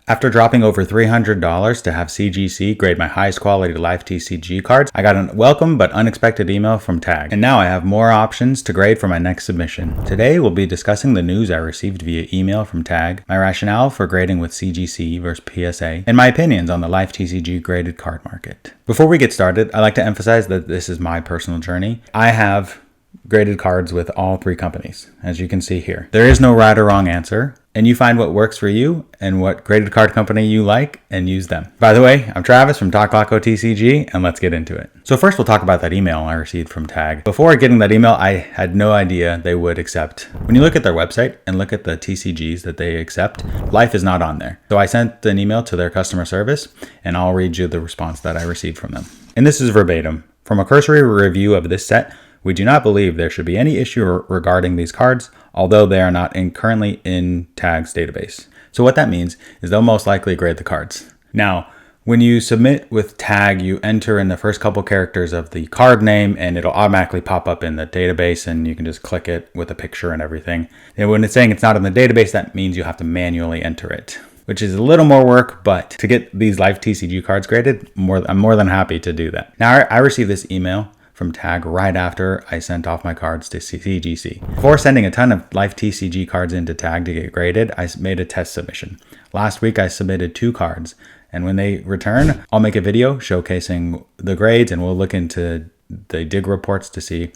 After dropping over $300 to have CGC grade my highest quality LIFE TCG cards, I got a welcome but unexpected email from TAG. And now I have more options to grade for my next submission. Today we'll be discussing the news I received via email from TAG, my rationale for grading with CGC versus PSA, and my opinions on the LIFE TCG graded card market. Before we get started, I'd like to emphasize that this is my personal journey. I have graded cards with all three companies, as you can see here. There is no right or wrong answer, and you find what works for you and what graded card company you like and use them. By the way, I'm Travis from Taclaco TCG, and let's get into it. So first we'll talk about that email I received from TAG. Before getting that email, I had no idea they would accept. When you look at their website and look at the TCGs that they accept, Life is not on there. So I sent an email to their customer service, and I'll read you the response that I received from them. And this is verbatim. From a cursory review of this set, we do not believe there should be any issue regarding these cards, although they are not currently in TAG's database. So what that means is they'll most likely grade the cards. Now, when you submit with TAG, you enter in the first couple characters of the card name and it'll automatically pop up in the database and you can just click it with a picture and everything. And when it's saying it's not in the database, that means you have to manually enter it, which is a little more work, but to get these LIFE TCG cards graded, I'm more than happy to do that. Now, I received this email from TAG right after I sent off my cards to CGC. Before sending a ton of LIFE TCG cards into TAG to get graded, I made a test submission. Last week I submitted 2 cards, and when they return, I'll make a video showcasing the grades and we'll look into the dig reports to see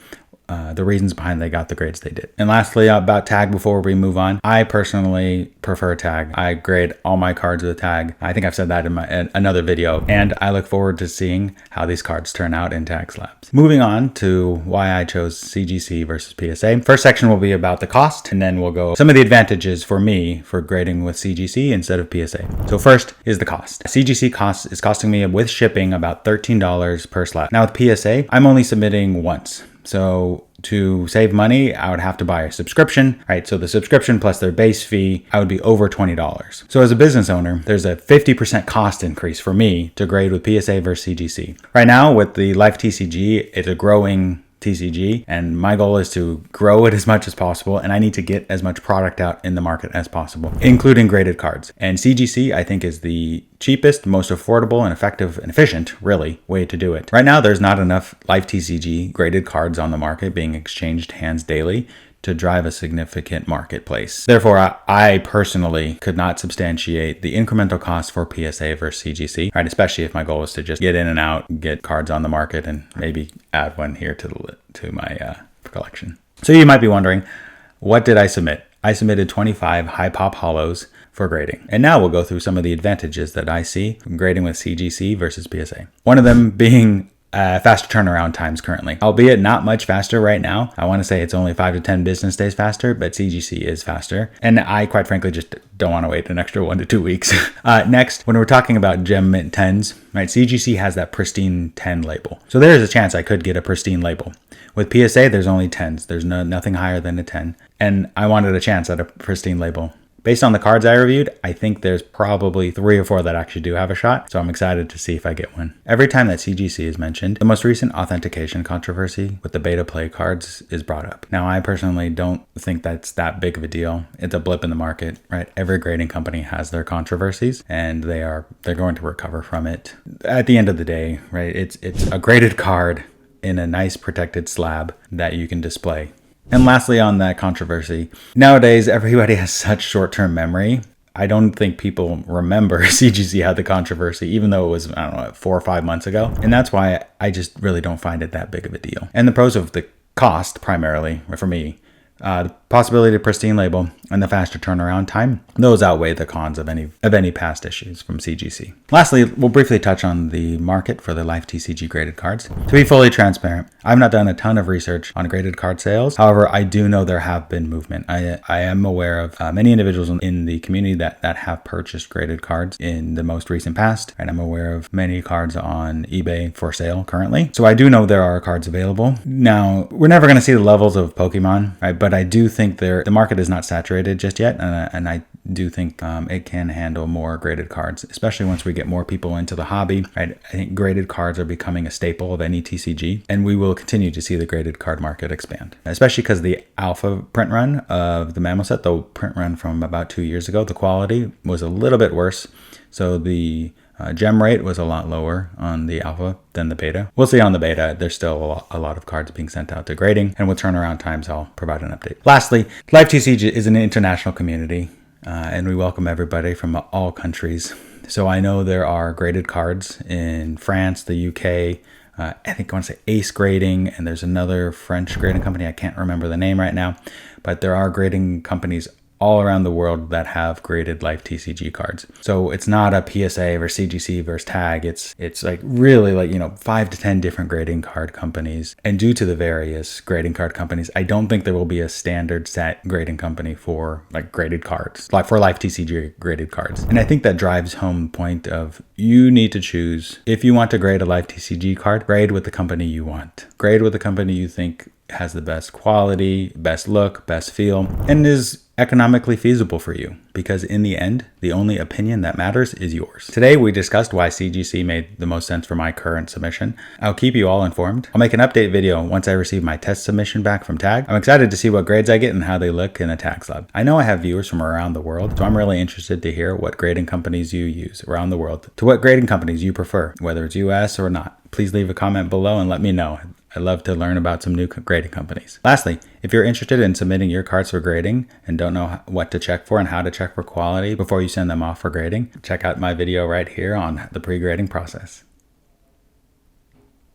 the reasons behind they got the grades they did. And lastly, about TAG before we move on, I personally prefer TAG. I grade all my cards with TAG. I think I've said that in another video, and I look forward to seeing how these cards turn out in TAG's labs. Moving on to why I chose CGC versus PSA. First section will be about the cost, and then we'll go some of the advantages for me for grading with CGC instead of PSA. So first is the cost. CGC is costing me with shipping about $13 per slab. Now with PSA, I'm only submitting once. So to save money, I would have to buy a subscription, right? So the subscription plus their base fee, I would be over $20. So as a business owner, there's a 50% cost increase for me to grade with PSA versus CGC. Right now with the LIFE TCG, it's a growing TCG, and my goal is to grow it as much as possible, and I need to get as much product out in the market as possible, including graded cards. And CGC, I think, is the cheapest, most affordable, and effective and efficient, really, way to do it. Right now, there's not enough LIFE TCG graded cards on the market being exchanged hands daily to drive a significant marketplace. Therefore, I personally could not substantiate the incremental cost for PSA versus CGC, right? Especially if my goal is to just get in and out, get cards on the market, and maybe add one here to my collection. So you might be wondering, what did I submit? I submitted 25 high pop holos for grading. And now we'll go through some of the advantages that I see from grading with CGC versus PSA. One of them being faster turnaround times currently, albeit not much faster right now. I want to say it's only 5 to 10 business days faster, but CGC is faster. And I quite frankly just don't want to wait an extra 1 to 2 weeks. Next, when we're talking about gem mint 10s, right? CGC has that pristine 10 label. So there is a chance I could get a pristine label. With PSA, there's only 10s. There's nothing higher than a 10. And I wanted a chance at a pristine label. Based on the cards I reviewed, I think there's probably 3 or 4 that actually do have a shot, so I'm excited to see if I get one. Every time that CGC is mentioned, the most recent authentication controversy with the beta play cards is brought up. Now, I personally don't think that's that big of a deal. It's a blip in the market, right? Every grading company has their controversies, and they're going to recover from it. At the end of the day, right, it's a graded card in a nice protected slab that you can display. And lastly, on that controversy, nowadays everybody has such short-term memory. I don't think people remember CGC had the controversy, even though it was, 4 or 5 months ago. And that's why I just really don't find it that big of a deal. And the pros of the cost, primarily, for me, the possibility of pristine label and the faster turnaround time, those outweigh the cons of any past issues from CGC. Lastly, we'll briefly touch on the market for the LIFE TCG graded cards. To be fully transparent, I've not done a ton of research on graded card sales. However, I do know there have been movement. I am aware of many individuals in the community that have purchased graded cards in the most recent past, and I'm aware of many cards on eBay for sale currently. So I do know there are cards available. Now, we're never going to see the levels of Pokemon, right? But I do think the market is not saturated just yet, and I do think it can handle more graded cards, especially once we get more people into the hobby. Right? I think graded cards are becoming a staple of any TCG, and we will continue to see the graded card market expand, especially because the alpha print run of the Mammal set, the print run from about 2 years ago, the quality was a little bit worse. So the gem rate was a lot lower on the alpha than the beta. We'll see on the beta. There's still a lot of cards being sent out to grading, and with turnaround times, I'll provide an update. Lastly, Life TCG is an international community, and we welcome everybody from all countries. So I know there are graded cards in France, the UK, I think I want to say Ace Grading, and there's another French grading company. I can't remember the name right now, but there are grading companies all around the world that have graded Life TCG cards. So it's not a PSA versus CGC versus Tag. It's like really like, 5 to 10 different grading card companies. And due to the various grading card companies, I don't think there will be a standard set grading company for like graded cards, like for Life TCG graded cards. And I think that drives home the point of you need to choose, if you want to grade a Life TCG card, grade with the company you want. Grade with the company you think has the best quality, best look, best feel, and is economically feasible for you, because in the end, the only opinion that matters is yours. Today, we discussed why CGC made the most sense for my current submission. I'll keep you all informed. I'll make an update video once I receive my test submission back from Tag. I'm excited to see what grades I get and how they look in the Tags Lab. I know I have viewers from around the world, so I'm really interested to hear what grading companies you use around the world, to what grading companies you prefer, whether it's US or not. Please leave a comment below and let me know. I'd love to learn about some new grading companies. Lastly, if you're interested in submitting your cards for grading and don't know what to check for and how to check for quality before you send them off for grading, check out my video right here on the pre-grading process.